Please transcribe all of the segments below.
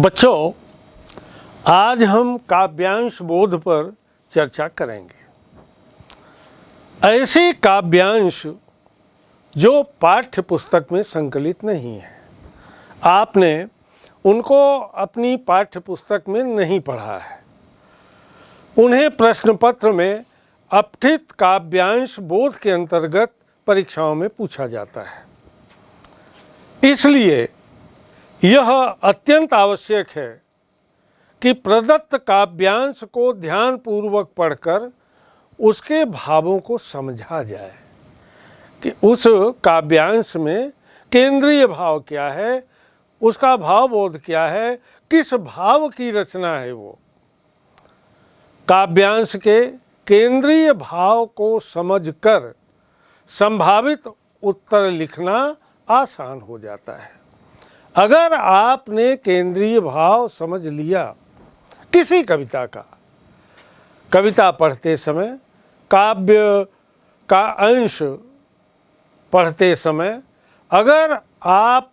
बच्चों, आज हम काव्यांश बोध पर चर्चा करेंगे। ऐसे काव्यांश जो पाठ्य पुस्तक में संकलित नहीं है, आपने उनको अपनी पाठ्य पुस्तक में नहीं पढ़ा है, उन्हें प्रश्न पत्र में अपठित काव्यांश बोध के अंतर्गत परीक्षाओं में पूछा जाता है। इसलिए यह अत्यंत आवश्यक है कि प्रदत्त काव्यांश को ध्यानपूर्वक पढ़कर उसके भावों को समझा जाए कि उस काव्यांश में केंद्रीय भाव क्या है, उसका भावबोध क्या है, किस भाव की रचना है। वो काव्यांश के केंद्रीय भाव को समझकर संभावित उत्तर लिखना आसान हो जाता है। अगर आपने केंद्रीय भाव समझ लिया किसी कविता का, कविता पढ़ते समय, काव्य का अंश पढ़ते समय अगर आप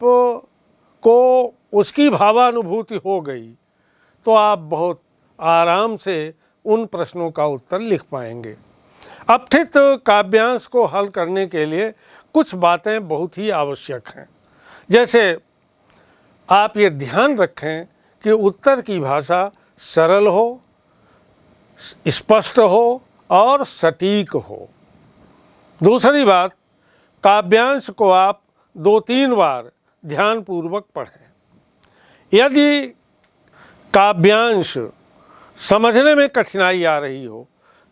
को उसकी भावानुभूति हो गई तो आप बहुत आराम से उन प्रश्नों का उत्तर लिख पाएंगे। अपठित काव्यांश को हल करने के लिए कुछ बातें बहुत ही आवश्यक हैं। जैसे आप ये ध्यान रखें कि उत्तर की भाषा सरल हो, स्पष्ट हो और सटीक हो। दूसरी बात, काव्यांश को आप 2-3 बार ध्यानपूर्वक पढ़ें। यदि काव्यांश समझने में कठिनाई आ रही हो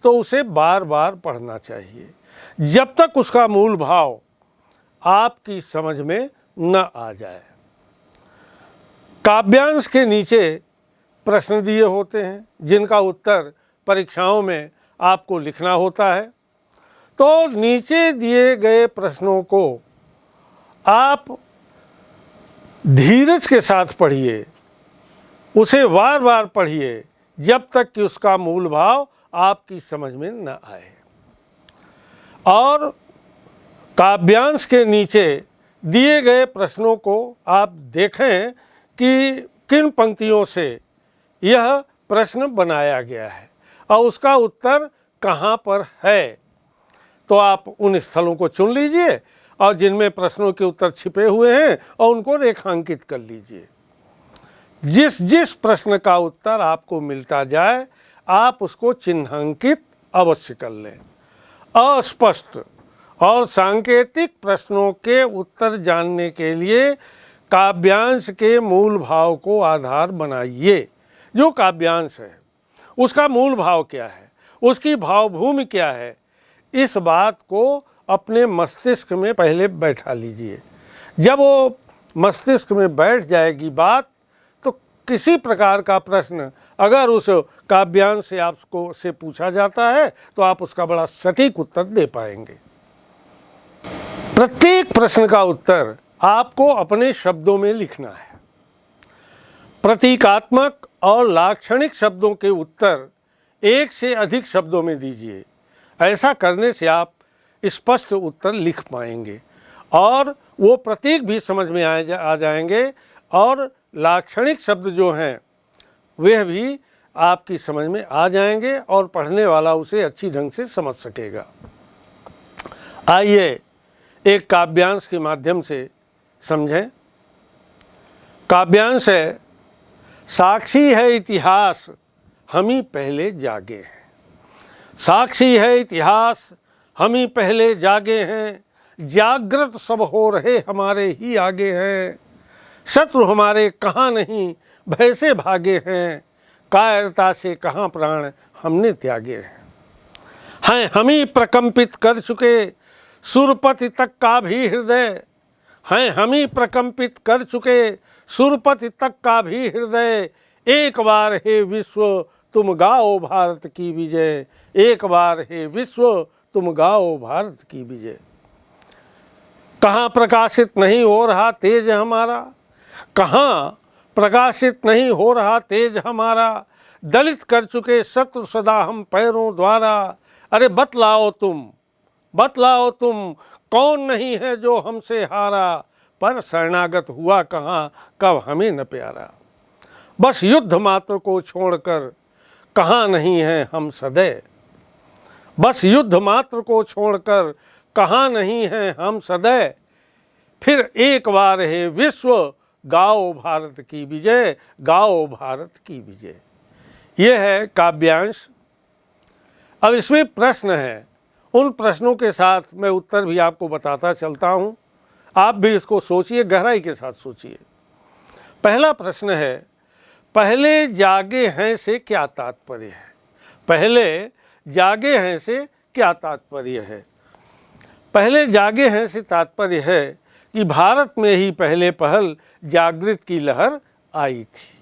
तो उसे बार बार पढ़ना चाहिए जब तक उसका मूल भाव आपकी समझ में न आ जाए। काव्यांश के नीचे प्रश्न दिए होते हैं जिनका उत्तर परीक्षाओं में आपको लिखना होता है। तो नीचे दिए गए प्रश्नों को आप धीरज के साथ पढ़िए, उसे बार बार पढ़िए जब तक कि उसका मूल भाव आपकी समझ में न आए। और काव्यांश के नीचे दिए गए प्रश्नों को आप देखें कि किन पंक्तियों से यह प्रश्न बनाया गया है और उसका उत्तर कहाँ पर है। तो आप उन स्थलों को चुन लीजिए और जिनमें प्रश्नों के उत्तर छिपे हुए हैं और उनको रेखांकित कर लीजिए। जिस जिस प्रश्न का उत्तर आपको मिलता जाए आप उसको चिन्हांकित अवश्य कर लें। अस्पष्ट और सांकेतिक प्रश्नों के उत्तर जानने के लिए काव्यांश के मूल भाव को आधार बनाइए। जो काव्यांश है उसका मूल भाव क्या है, उसकी भावभूमि क्या है, इस बात को अपने मस्तिष्क में पहले बैठा लीजिए। जब वो मस्तिष्क में बैठ जाएगी बात तो किसी प्रकार का प्रश्न अगर उस काव्यांश से आपको से पूछा जाता है तो आप उसका बड़ा सटीक उत्तर दे पाएंगे। प्रत्येक प्रश्न का उत्तर आपको अपने शब्दों में लिखना है। प्रतीकात्मक और लाक्षणिक शब्दों के उत्तर एक से अधिक शब्दों में दीजिए। ऐसा करने से आप स्पष्ट उत्तर लिख पाएंगे और वो प्रतीक भी समझ में आ जाएंगे और लाक्षणिक शब्द जो हैं वह भी आपकी समझ में आ जाएंगे और पढ़ने वाला उसे अच्छी ढंग से समझ सकेगा। आइए एक काव्यांश के माध्यम से समझें। काव्यांश है, साक्षी है इतिहास हम ही पहले जागे हैं। साक्षी है इतिहास हम ही पहले जागे हैं, जागृत सब हो रहे हमारे ही आगे हैं। शत्रु हमारे कहाँ नहीं भय से भागे हैं, कायरता से कहाँ प्राण हमने त्यागे हैं हम ही प्रकंपित कर चुके सुरपति तक का भी हृदय, हैं हम ही प्रकंपित कर चुके सुरपति तक का भी हृदय। एक बार हे विश्व तुम गाओ भारत की विजय, एक बार हे विश्व तुम गाओ भारत की विजय। कहाँ प्रकाशित नहीं हो रहा तेज हमारा, कहाँ प्रकाशित नहीं हो रहा तेज हमारा, दलित कर चुके शत्रु सदा हम पैरों द्वारा। अरे बतलाओ तुम कौन नहीं है जो हमसे हारा, पर शरणागत हुआ कहाँ कब हमें न प्यारा। बस युद्ध मात्र को छोड़कर कहाँ नहीं हैं हम सदैव। बस युद्ध मात्र को छोड़कर कहाँ नहीं हैं हम सदैव। फिर एक बार है विश्व, गाओ भारत की विजय, गाओ भारत की विजय। ये है काव्यांश। अब इसमें प्रश्न है, उन प्रश्नों के साथ मैं उत्तर भी आपको बताता चलता हूँ। आप भी इसको सोचिए, गहराई के साथ सोचिए। पहला प्रश्न है, पहले जागे हैं से क्या तात्पर्य है। पहले जागे हैं से क्या तात्पर्य है। पहले जागे हैं से तात्पर्य है कि भारत में ही पहले पहल जागृत की लहर आई थी।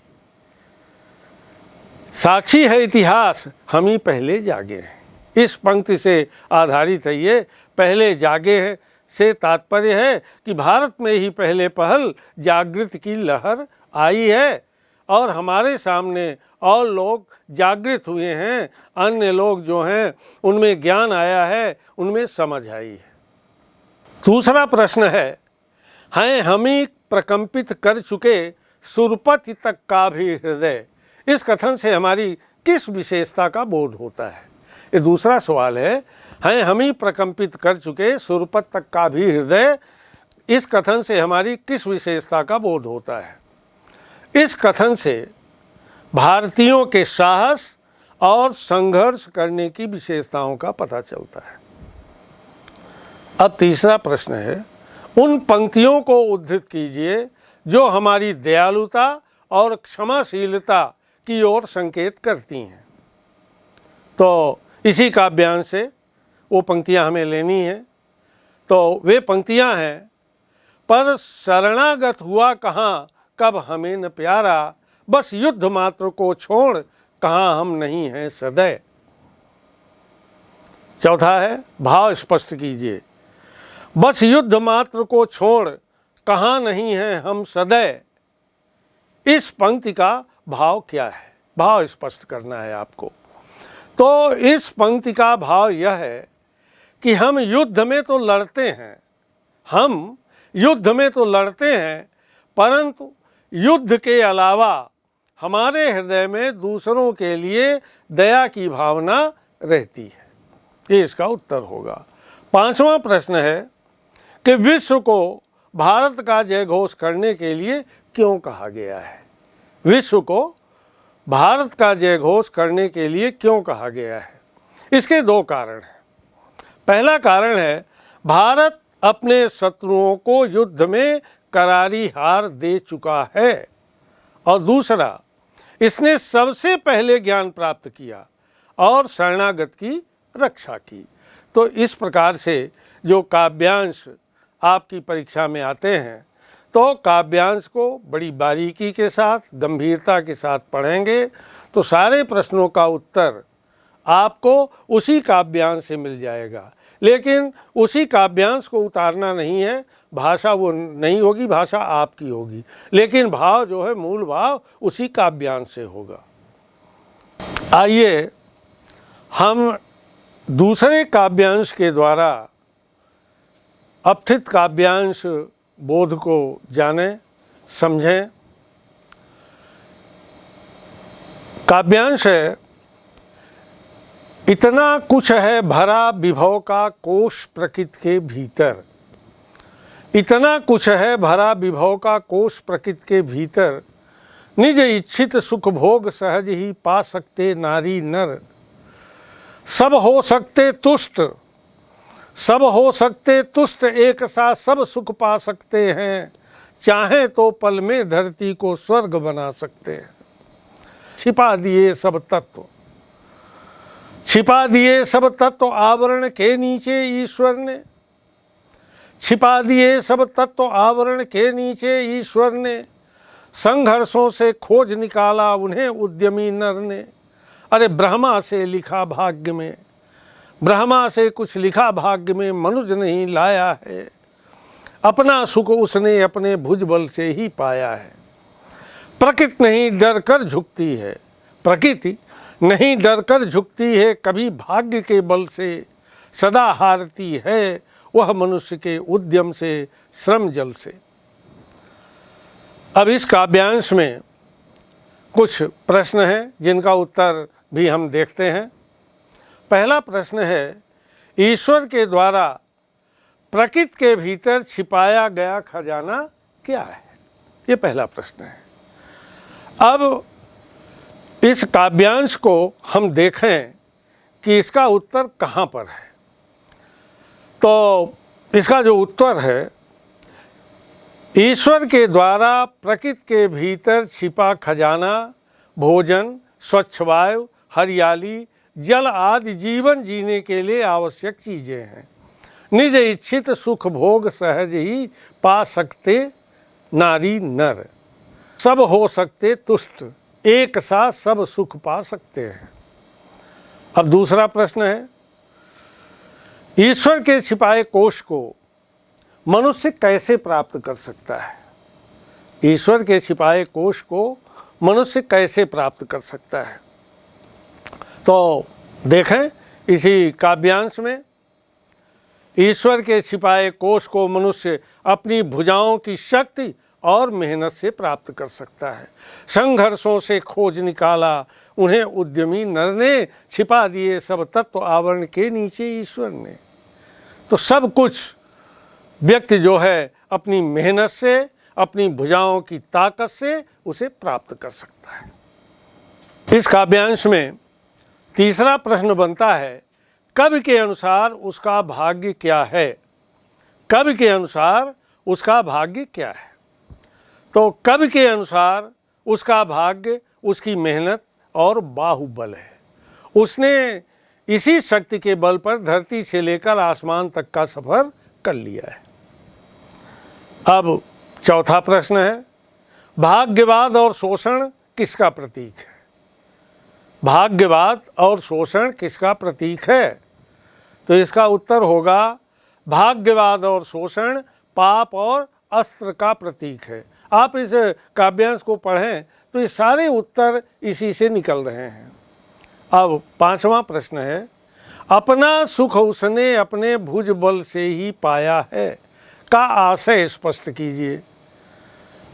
साक्षी है इतिहास, हम ही पहले जागे हैं। इस पंक्ति से आधारित है ये। पहले जागे हैं से तात्पर्य है कि भारत में ही पहले पहल जागृत की लहर आई है और हमारे सामने और लोग जागृत हुए हैं। अन्य लोग जो हैं उनमें ज्ञान आया है, उनमें समझ आई है। दूसरा प्रश्न है, हैं हम ही प्रकंपित कर चुके सुरपति तक का भी हृदय। इस कथन से हमारी किस विशेषता का बोध होता है। ये दूसरा सवाल है, हैं हम ही प्रकंपित कर चुके सुरपत तक का भी हृदय। इस कथन से हमारी किस विशेषता का बोध होता है। इस कथन से भारतीयों के साहस और संघर्ष करने की विशेषताओं का पता चलता है। अब तीसरा प्रश्न है, उन पंक्तियों को उद्धृत कीजिए जो हमारी दयालुता और क्षमाशीलता की ओर संकेत करती हैं। तो इसी काव्यांश से वो पंक्तियां हमें लेनी हैं। तो वे पंक्तियां हैं, पर शरणागत हुआ कहाँ कब हमें न प्यारा, बस युद्ध मात्र को छोड़ कहाँ हम नहीं हैं सदैव। चौथा है, भाव स्पष्ट कीजिए। बस युद्ध मात्र को छोड़ कहाँ नहीं हैं हम सदैव। इस पंक्ति का भाव क्या है, भाव स्पष्ट करना है आपको। तो इस पंक्ति का भाव यह है कि हम युद्ध में तो लड़ते हैं, हम युद्ध में तो लड़ते हैं, परंतु युद्ध के अलावा हमारे हृदय में दूसरों के लिए दया की भावना रहती है। ये इसका उत्तर होगा। पांचवा प्रश्न है कि विश्व को भारत का जयघोष करने के लिए क्यों कहा गया है। विश्व को भारत का जयघोष करने के लिए क्यों कहा गया है। इसके दो कारण हैं। पहला कारण है, भारत अपने शत्रुओं को युद्ध में करारी हार दे चुका है और दूसरा, इसने सबसे पहले ज्ञान प्राप्त किया और शरणागत की रक्षा की। तो इस प्रकार से जो काव्यांश आपकी परीक्षा में आते हैं, तो काव्यांश को बड़ी बारीकी के साथ, गंभीरता के साथ पढ़ेंगे तो सारे प्रश्नों का उत्तर आपको उसी काव्यांश से मिल जाएगा। लेकिन उसी काव्यांश को उतारना नहीं है, भाषा वो नहीं होगी, भाषा आपकी होगी, लेकिन भाव जो है, मूल भाव उसी काव्यांश से होगा। आइए हम दूसरे काव्यांश के द्वारा अपठित काव्यांश बोध को जानें, समझें। काव्यांश है, इतना कुछ है भरा विभव का कोश प्रकृति के भीतर। इतना कुछ है भरा विभव का कोश प्रकृति के भीतर, निज इच्छित सुख भोग सहज ही पा सकते नारी नर। सब हो सकते तुष्ट, सब हो सकते तुष्ट, एक साथ सब सुख पा सकते हैं, चाहे तो पल में धरती को स्वर्ग बना सकते हैं। छिपा दिए सब तत्व, छिपा दिए सब तत्व आवरण के नीचे ईश्वर ने। छिपा दिए सब तत्व आवरण के नीचे ईश्वर ने, संघर्षों से खोज निकाला उन्हें उद्यमी नर ने। अरे ब्रह्मा से लिखा भाग्य में, ब्रह्मा से कुछ लिखा भाग्य में मनुज नहीं लाया है। अपना सुख उसने अपने भुजबल से ही पाया है। प्रकृति नहीं डर कर झुकती है, प्रकृति नहीं डर कर झुकती है, कभी भाग्य के बल से सदा हारती है वह मनुष्य के उद्यम से, श्रम जल से। अब इस काव्यांश में कुछ प्रश्न हैं जिनका उत्तर भी हम देखते हैं। पहला प्रश्न है, ईश्वर के द्वारा प्रकृति के भीतर छिपाया गया खजाना क्या है? ये पहला प्रश्न है। अब इस काव्यांश को हम देखें कि इसका उत्तर कहाँ पर है। तो इसका जो उत्तर है, ईश्वर के द्वारा प्रकृति के भीतर छिपा खजाना भोजन, स्वच्छ वायु, हरियाली, जल आदि जीवन जीने के लिए आवश्यक चीज़ें हैं। निज इच्छित सुख भोग सहज ही पा सकते नारी नर, सब हो सकते तुष्ट, एक साथ सब सुख पा सकते हैं। अब दूसरा प्रश्न है, ईश्वर के छिपाए कोष को मनुष्य कैसे प्राप्त कर सकता है? ईश्वर के छिपाए कोष को मनुष्य कैसे प्राप्त कर सकता है? तो देखें इसी काव्यांश में, ईश्वर के छिपाए कोष को मनुष्य अपनी भुजाओं की शक्ति और मेहनत से प्राप्त कर सकता है। संघर्षों से खोज निकाला उन्हें उद्यमी नर ने, छिपा दिए सब तत्व आवरण के नीचे ईश्वर ने। तो सब कुछ व्यक्ति जो है अपनी मेहनत से, अपनी भुजाओं की ताकत से उसे प्राप्त कर सकता है। इस काव्यांश में तीसरा प्रश्न बनता है, कवि के अनुसार उसका भाग्य क्या है? कवि के अनुसार उसका भाग्य क्या है? तो कवि के अनुसार उसका भाग्य उसकी मेहनत और बाहुबल है। उसने इसी शक्ति के बल पर धरती से लेकर आसमान तक का सफर कर लिया है। अब चौथा प्रश्न है, भाग्यवाद और शोषण किसका प्रतीक है? भाग्यवाद और शोषण किसका प्रतीक है? तो इसका उत्तर होगा, भाग्यवाद और शोषण पाप और अस्त्र का प्रतीक है। आप इस काव्यांश को पढ़ें तो ये सारे उत्तर इसी से निकल रहे हैं। अब पांचवा प्रश्न है, अपना सुख उसने अपने भुज बल से ही पाया है का आशय स्पष्ट कीजिए।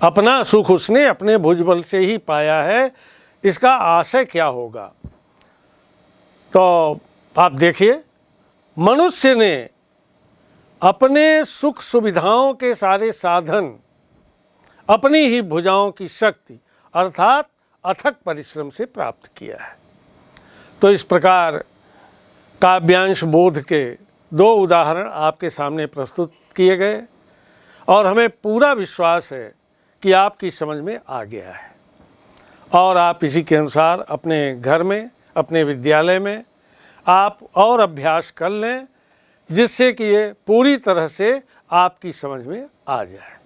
अपना सुख उसने अपने भुज बल से ही पाया है, इसका आशय क्या होगा? तो आप देखिए, मनुष्य ने अपने सुख सुविधाओं के सारे साधन अपनी ही भुजाओं की शक्ति अर्थात अथक परिश्रम से प्राप्त किया है। तो इस प्रकार काव्यांश बोध के दो उदाहरण आपके सामने प्रस्तुत किए गए और हमें पूरा विश्वास है कि आपकी समझ में आ गया है और आप इसी के अनुसार अपने घर में, अपने विद्यालय में आप और अभ्यास कर लें, जिससे कि ये पूरी तरह से आपकी समझ में आ जाए।